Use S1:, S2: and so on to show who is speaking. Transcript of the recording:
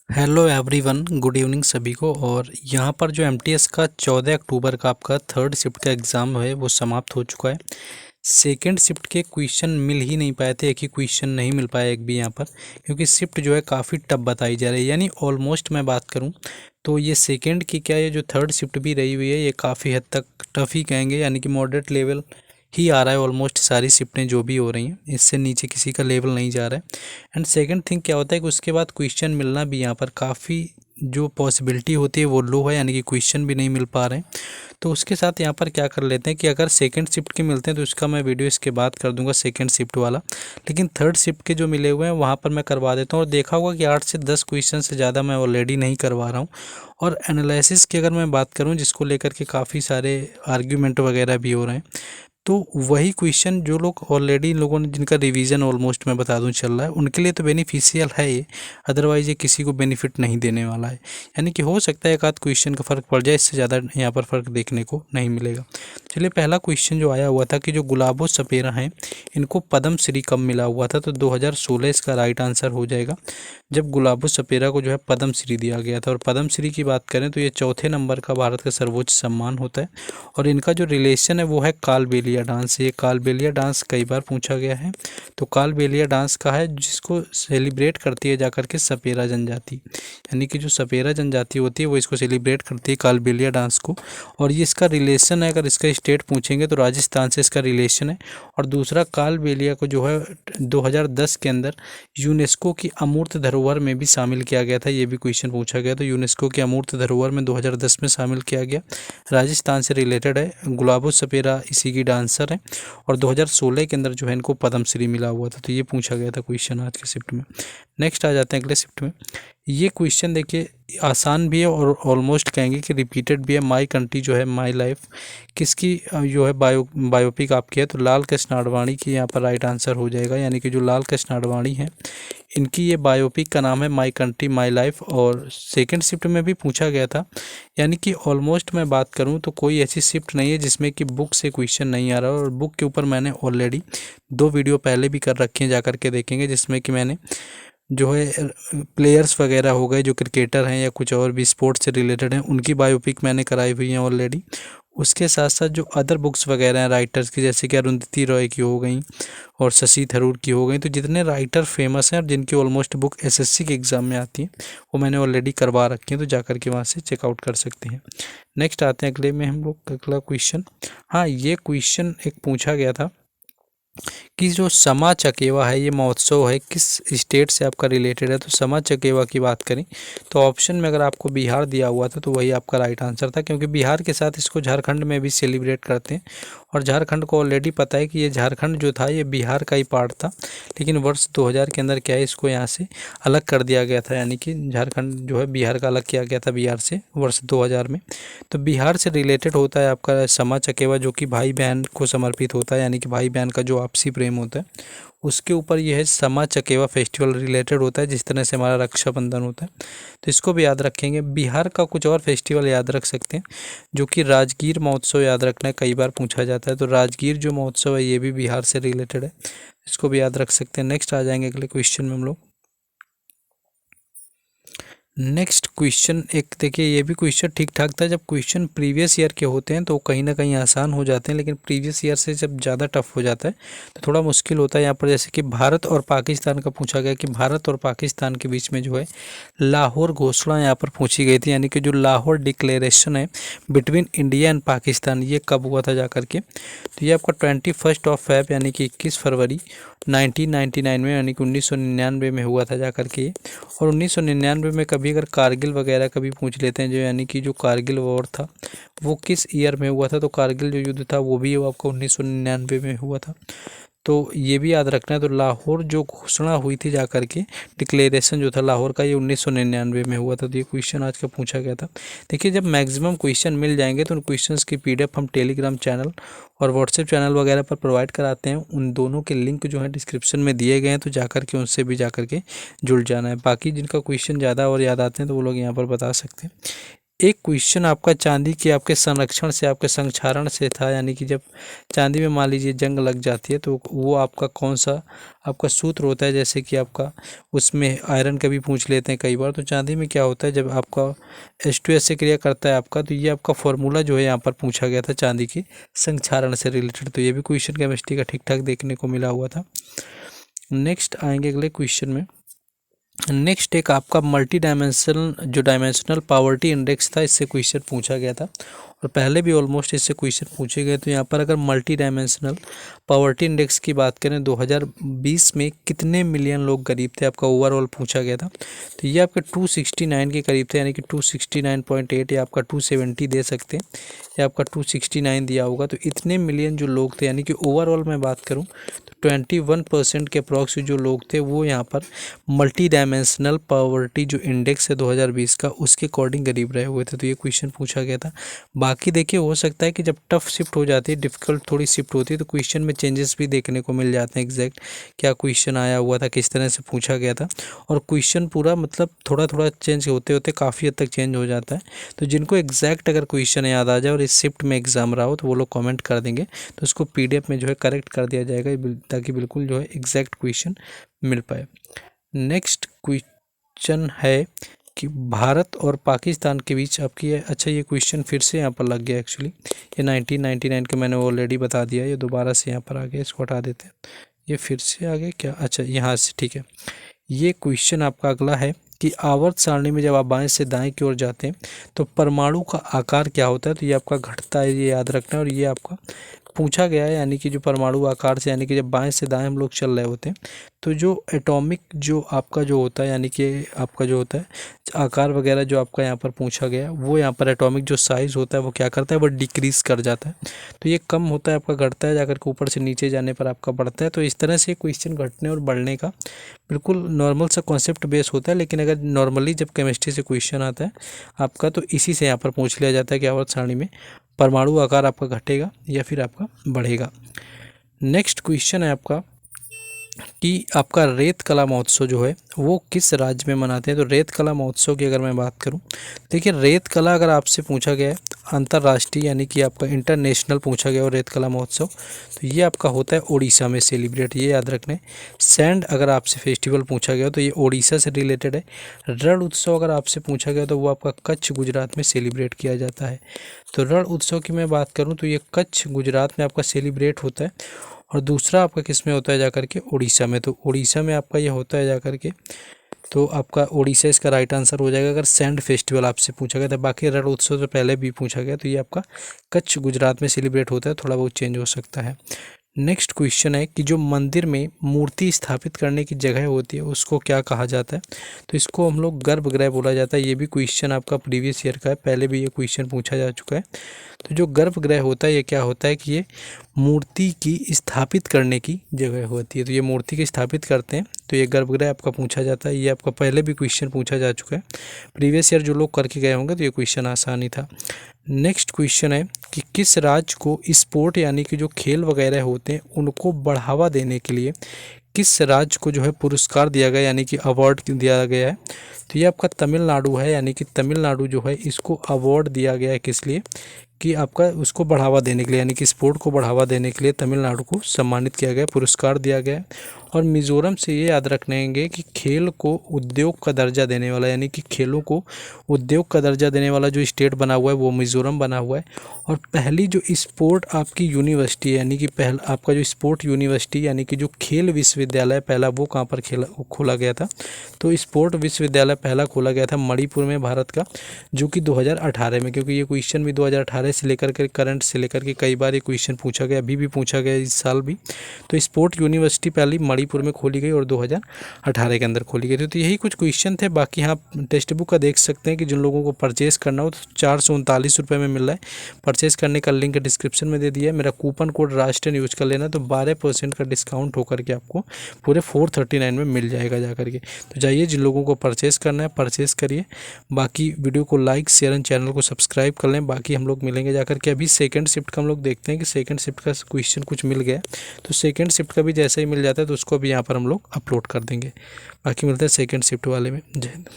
S1: Hello everyone, good evening सभी को। और यहाँ पर जो एमटीएस का 14 अक्टूबर का आपका थर्ड शिफ्ट का एग्ज़ाम है वो समाप्त हो चुका है। सेकंड शिफ्ट के क्वेश्चन मिल ही नहीं पाए थे, एक ही क्वेश्चन नहीं मिल पाया एक भी यहाँ पर, क्योंकि शिफ्ट जो है काफ़ी टफ बताई जा रही है। यानी ऑलमोस्ट मैं बात करूँ तो ये सेकंड की क्या, ये जो थर्ड शिफ्ट भी रही हुई है ये काफ़ी हद तक टफ ही कहेंगे, यानी कि मॉडरेट लेवल ही आ रहा है। ऑलमोस्ट सारी शिफ्टें जो भी हो रही हैं इससे नीचे किसी का लेवल नहीं जा रहा है। एंड सेकंड थिंग क्या होता है कि उसके बाद क्वेश्चन मिलना भी यहाँ पर काफ़ी जो पॉसिबिलिटी होती है वो लो है, यानी कि क्वेश्चन भी नहीं मिल पा रहे हैं। तो उसके साथ यहाँ पर क्या कर लेते हैं कि अगर सेकंड शिफ्ट के मिलते हैं तो उसका मैं वीडियो इसके बाद कर दूंगा सेकंड शिफ्ट वाला, लेकिन थर्ड शिफ्ट के जो मिले हुए हैं वहाँ पर मैं करवा देता हूँ। और देखा होगा कि 8 से 10 क्वेश्चन से ज़्यादा मैं ऑलरेडी नहीं करवा रहा हूँ। और एनालिसिस की अगर मैं बात करूँ जिसको लेकर के काफ़ी सारे आर्ग्यूमेंट वगैरह भी हो रहे हैं, तो वही क्वेश्चन जो लोग ऑलरेडी इन लोगों ने जिनका रिवीजन ऑलमोस्ट मैं बता दूं चल रहा है उनके लिए तो बेनिफिशियल है ये, अदरवाइज ये किसी को बेनिफिट नहीं देने वाला है। यानी कि हो सकता है एक आध क्वेश्चन का फ़र्क पड़ जाए, इससे ज़्यादा यहाँ पर फ़र्क देखने को नहीं मिलेगा। चलिए, पहला क्वेश्चन जो आया हुआ था कि जो गुलाबो सपेरा हैं इनको पद्म श्री कब मिला हुआ था, तो 2016 इसका राइट आंसर हो जाएगा, जब गुलाबो सपेरा को जो है पद्म श्री दिया गया था। और पद्म श्री की बात करें तो ये चौथे नंबर का भारत का सर्वोच्च सम्मान होता है। और इनका जो रिलेशन है वो है कालबेलिया डांस। ये कालबेलिया डांस कई बार पूछा गया है। तो कालबेलिया डांस का है जिसको सेलिब्रेट करती है जाकर के सपेरा जनजाति, यानी कि जो सपेरा जनजाति होती है वो इसको सेलिब्रेट करती है कालबेलिया डांस को। और ये इसका रिलेशन है, अगर इसका स्टेट पूछेंगे तो राजस्थान से इसका रिलेशन है। और दूसरा, कालबेलिया को जो है 2010 के अंदर यूनेस्को की अमूर्त धरोहर में भी शामिल किया गया था। ये भी क्वेश्चन पूछा गया, तो यूनेस्को की अमूर्त धरोहर में 2010 में शामिल किया गया, राजस्थान से रिलेटेड है। गुलाबो सपेरा इसी की डांसर है। और 2016 के अंदर जो है इनको पद्मश्री मिला हुआ था। तो ये पूछा गया था क्वेश्चन आज के शिफ्ट में। नेक्स्ट आ जाते हैं अगले शिफ्ट में। ये क्वेश्चन देखिए आसान भी है और ऑलमोस्ट कहेंगे कि रिपीटेड भी है। माई कंट्री जो है माई लाइफ किसकी जो है बायोपिक आपकी है, तो लाल कृष्ण आडवाणी की यहाँ पर राइट आंसर हो जाएगा। यानी कि जो लाल कृष्ण आडवाणी है इनकी ये बायोपिक का नाम है माई कंट्री माई लाइफ। और सेकंड शिफ्ट में भी पूछा गया था। यानी कि ऑलमोस्ट मैं बात करूं तो कोई ऐसी शिफ्ट नहीं है जिसमें कि बुक से क्वेश्चन नहीं आ रहा। और बुक के ऊपर मैंने ऑलरेडी 2 वीडियो पहले भी कर रखे हैं, जाकर के देखेंगे, जिसमें कि मैंने जो है प्लेयर्स वगैरह हो गए जो क्रिकेटर हैं या कुछ और भी स्पोर्ट्स से रिलेटेड हैं उनकी बायोपिक मैंने कराई हुई है ऑलरेडी। उसके साथ साथ जो अदर बुक्स वगैरह हैं राइटर्स की, जैसे कि अरुंधति रॉय की हो गई और शशि थरूर की हो गई, तो जितने राइटर फेमस हैं और जिनकी ऑलमोस्ट बुक एसएससी के एग्ज़ाम में आती है वो मैंने ऑलरेडी करवा रखी है, तो जाकर के वहाँ से चेकआउट कर सकते हैं। नेक्स्ट आते हैं अगले में हम लोग, अगला क्वेश्चन। हाँ, ये क्वेश्चन एक पूछा गया था कि जो समा चकेवा है ये महोत्सव है किस स्टेट से आपका रिलेटेड है। तो समा चकेवा की बात करें तो ऑप्शन में अगर आपको बिहार दिया हुआ था तो वही आपका राइट आंसर था, क्योंकि बिहार के साथ इसको झारखंड में भी सेलिब्रेट करते हैं। और झारखंड को ऑलरेडी पता है कि ये झारखंड जो था ये बिहार का ही पार्ट था, लेकिन वर्ष 2000 के अंदर क्या है इसको यहाँ से अलग कर दिया गया था, यानी कि झारखंड जो है बिहार का अलग किया गया था बिहार से वर्ष 2000 में। तो बिहार से रिलेटेड होता है आपका समा चकेवा, जो कि भाई बहन को समर्पित होता है, यानी कि भाई बहन का जो आपसी प्रेम होता है उसके ऊपर यह है समा चकेवा फेस्टिवल रिलेटेड होता है, जिस तरह से हमारा रक्षाबंधन होता है। तो इसको भी याद रखेंगे। बिहार का कुछ और फेस्टिवल याद रख सकते हैं, जो कि राजगीर महोत्सव याद रखना है, कई बार पूछा जाता है। तो राजगीर जो महोत्सव है ये भी बिहार से रिलेटेड है, इसको भी याद रख सकते हैं। नेक्स्ट आ जाएंगे अगले क्वेश्चन में हम लोग। नेक्स्ट क्वेश्चन एक देखिए, ये भी क्वेश्चन ठीक ठाक था। जब क्वेश्चन प्रीवियस ईयर के होते हैं तो कहीं ना कहीं आसान हो जाते हैं, लेकिन प्रीवियस ईयर से जब ज़्यादा टफ हो जाता है तो थोड़ा मुश्किल होता है। यहाँ पर जैसे कि भारत और पाकिस्तान का पूछा गया कि भारत और पाकिस्तान के बीच में जो है लाहौर घोषणा यहाँ पर पूछी गई थी, यानी कि जो लाहौर डिक्लेरेशन है बिटवीन इंडिया एंड पाकिस्तान, ये कब हुआ था जाकर के। तो ये आपका 21 फ़रवरी यानी कि 21 फरवरी 1999 में, यानी कि 1999 में हुआ था जाकर के। और 1999 में कभी अगर कारगिल वगैरह कभी पूछ लेते हैं, जो यानी कि जो कारगिल वॉर था वो किस ईयर में हुआ था, तो कारगिल जो युद्ध था वो भी आपको 1999 में हुआ था। तो ये भी याद रखना है। तो लाहौर जो घोषणा हुई थी जाकर के, डिक्लेरेशन जो था लाहौर का, ये 1999 में हुआ था। तो ये क्वेश्चन आज का पूछा गया था। देखिए, जब मैक्सिमम क्वेश्चन मिल जाएंगे तो उन क्वेश्चंस की पीडीएफ हम टेलीग्राम चैनल और व्हाट्सएप चैनल वगैरह पर प्रोवाइड कराते हैं। उन दोनों के लिंक जो है डिस्क्रिप्शन में दिए गए हैं, तो जाकर के उनसे भी जाकर के जुड़ जाना है। बाकी जिनका क्वेश्चन ज़्यादा और याद आते हैं तो वो लोग यहाँ पर बता सकते हैं। एक क्वेश्चन आपका चांदी के आपके संरक्षण से, आपके संक्षारण से था, यानी कि जब चांदी में मान लीजिए जंग लग जाती है तो वो आपका कौन सा आपका सूत्र होता है। जैसे कि आपका उसमें आयरन का भी पूछ लेते हैं कई बार। तो चांदी में क्या होता है, जब आपका H2S से क्रिया करता है आपका, तो ये आपका फॉर्मूला जो है यहाँ पर पूछा गया था चांदी के संक्षारण से रिलेटेड। तो ये भी क्वेश्चन केमिस्ट्री का ठीक ठाक देखने को मिला हुआ था। नेक्स्ट आएंगे अगले क्वेश्चन में। नेक्स्ट एक आपका मल्टी डायमेंशनल जो डायमेंशनल पावर्टी इंडेक्स था, इससे क्वेश्चन पूछा गया था और पहले भी ऑलमोस्ट इससे क्वेश्चन पूछे गए। तो यहाँ पर अगर मल्टी डायमेंशनल पावर्टी इंडेक्स की बात करें 2020 में कितने मिलियन लोग गरीब थे, आपका ओवरऑल पूछा गया था। तो ये आपके 269 के करीब थे, यानी कि 269.8 या आपका 270 दे सकते हैं, या आपका 269 दिया होगा। तो इतने मिलियन जो लोग थे, यानी कि ओवरऑल मैं बात करूँ तो 21% के अप्रॉक्स जो लोग थे वो यहाँ पर मल्टी डायमेंशनल पावर्टी जो इंडेक्स है 2020 का, उसके अकॉर्डिंग गरीब रहे हुए थे। तो ये क्वेश्चन पूछा गया था। बाकी देखिए हो सकता है कि जब टफ शिफ्ट हो जाती है, डिफ़िकल्ट थोड़ी शिफ्ट होती है, तो क्वेश्चन में चेंजेस भी देखने को मिल जाते हैं। एग्जैक्ट क्या क्वेश्चन आया हुआ था, किस तरह से पूछा गया था, और क्वेश्चन पूरा मतलब थोड़ा थोड़ा चेंज होते होते काफ़ी हद तक चेंज हो जाता है। तो जिनको एग्जैक्ट अगर क्वेश्चन याद आ जाए और इस शिफ्ट में एग्जाम रहा हो तो वो लोग कमेंट कर देंगे, तो उसको PDF में जो है करेक्ट कर दिया जाएगा, ताकि बिल्कुल जो है एग्जैक्ट क्वेश्चन मिल पाए। नेक्स्ट क्वेश्चन है कि भारत और पाकिस्तान के बीच आपकी अच्छा ये क्वेश्चन फिर से यहाँ पर लग गया। एक्चुअली ये 1999 का मैंने ऑलरेडी बता दिया, ये दोबारा से यहाँ पर आ गया, इसको हटा देते हैं। ये फिर से आ गया क्या, अच्छा यहाँ से ठीक है। ये क्वेश्चन आपका अगला है कि आवर्त सारणी में जब आप बाएं से दाएं की ओर जाते हैं तो परमाणु का आकार क्या होता है। तो ये आपका घटता है, ये याद रखना है। और ये आपका पूछा गया है, यानी कि जो परमाणु आकार से, यानी कि जब बाएं से दाएं हम लोग चल रहे होते हैं तो जो एटॉमिक जो आपका जो होता है, यानी कि आपका जो होता है आकार वगैरह जो आपका यहाँ पर पूछा गया, वो यहाँ पर एटॉमिक जो साइज़ होता है वो क्या करता है, वो डिक्रीज़ कर जाता है। तो ये कम होता है आपका, घटता है, जाकर के ऊपर से नीचे जाने पर आपका बढ़ता है। तो इस तरह से क्वेश्चन घटने और बढ़ने का बिल्कुल नॉर्मल सा कॉन्सेप्ट बेस होता है। लेकिन अगर नॉर्मली जब केमिस्ट्री से क्वेश्चन आता है आपका, तो इसी से यहाँ पर पूछ लिया जाता है कि आवर्त सारणी में परमाणु आकार आपका घटेगा या फिर आपका बढ़ेगा। नेक्स्ट क्वेश्चन है आपका कि आपका रेत कला महोत्सव जो है वो किस राज्य में मनाते हैं। तो रेत कला महोत्सव की अगर मैं बात करूं, देखिए रेत कला अगर आपसे पूछा गया है अंतर्राष्ट्रीय, यानी कि आपका इंटरनेशनल पूछा गया और रेत कला महोत्सव, तो ये आपका होता है उड़ीसा में सेलिब्रेट, ये याद रखने। सैंड अगर आपसे फेस्टिवल पूछा गया तो ये उड़ीसा से रिलेटेड है। रण उत्सव अगर आपसे पूछा गया तो वो आपका कच्छ गुजरात में सेलिब्रेट किया जाता है। तो रण उत्सव की मैं बात करूँ तो ये कच्छ गुजरात में आपका सेलिब्रेट होता है, और दूसरा आपका किस में होता है जाकर के, उड़ीसा में। तो उड़ीसा में आपका ये होता है जाकर के, तो आपका उड़ीसा इसका राइट आंसर हो जाएगा अगर सैंड फेस्टिवल आपसे पूछा गया था। बाकी रण उत्सव तो पहले भी पूछा गया, तो ये आपका कच्छ गुजरात में सेलिब्रेट होता है, थोड़ा बहुत चेंज हो सकता है। नेक्स्ट क्वेश्चन है कि जो मंदिर में मूर्ति स्थापित करने की जगह होती है उसको क्या कहा जाता है। तो इसको हम लोग गर्भगृह बोला जाता है। ये भी क्वेश्चन आपका प्रीवियस ईयर का है, पहले भी ये क्वेश्चन पूछा जा चुका है। तो जो गर्भगृह होता है ये क्या होता है कि ये मूर्ति की स्थापित करने की जगह होती है। तो ये मूर्ति की स्थापित करते हैं, तो ये गर्भगृह आपका पूछा जाता है। ये आपका पहले भी क्वेश्चन पूछा जा चुका है, प्रीवियस ईयर जो लोग करके गए होंगे तो ये क्वेश्चन आसानी था। नेक्स्ट क्वेश्चन है कि किस राज्य को स्पोर्ट यानी कि जो खेल वगैरह होते हैं उनको बढ़ावा देने के लिए किस राज्य को जो है पुरस्कार दिया गया, यानी कि अवार्ड दिया गया है। तो ये आपका तमिलनाडु है, यानी कि तमिलनाडु जो है इसको अवार्ड दिया गया है, किस लिए कि आपका उसको बढ़ावा देने के लिए, यानी कि स्पोर्ट को बढ़ावा देने के लिए तमिलनाडु को सम्मानित किया गया, पुरस्कार दिया गया। और मिज़ोरम से ये याद रखेंगे कि खेल को उद्योग का दर्जा देने वाला, यानी कि खेलों को उद्योग का दर्जा देने वाला जो स्टेट बना हुआ है वो मिज़ोरम बना हुआ है। और पहली जो स्पोर्ट आपकी यूनिवर्सिटी है, यानी कि पहला आपका जो स्पोर्ट यूनिवर्सिटी यानी कि जो खेल विश्वविद्यालय पहला, वो कहाँ पर खोला गया था। तो स्पोर्ट विश्वविद्यालय पहला खोला गया था मणिपुर में भारत का, जो कि 2018 में, क्योंकि ये क्वेश्चन भी 2018 से लेकर के करंट से लेकर के कई बार ये क्वेश्चन पूछा गया, अभी भी पूछा गया, इस साल भी। तो स्पोर्ट यूनिवर्सिटी पहली मणिपुर में खोली गई और 2018 के अंदर खोली गई थी। तो यही कुछ क्वेश्चन थे। बाकी यहाँ टेक्स्ट बुक का देख सकते हैं कि जिन लोगों को परचेज़ करना हो तो 439 रुपये में मिल रहा है। परचेज़ करने का लिंक डिस्क्रिप्शन में दे दिया है। मेरा कूपन कोड राष्ट्रीय यूज कर लेना, तो 12% का डिस्काउंट होकर के आपको पूरे 439 में मिल जाएगा जाकर के। तो जाइए, जिन लोगों को परचेज़ करना है परचेज़ करिए। बाकी वीडियो को लाइक शेयर एंड चैनल को सब्सक्राइब कर लें। बाकी हम लोग मिलेंगे जाकर के। अभी सेकंड शिफ्ट का हम लोग देखते हैं कि सेकंड शिफ्ट का क्वेश्चन कुछ मिल गया, तो सेकंड शिफ्ट का भी जैसे ही मिल जाता है तो उसको भी यहाँ पर हम लोग अपलोड कर देंगे। बाकी मिलते हैं सेकंड शिफ्ट वाले में। जय हिंद।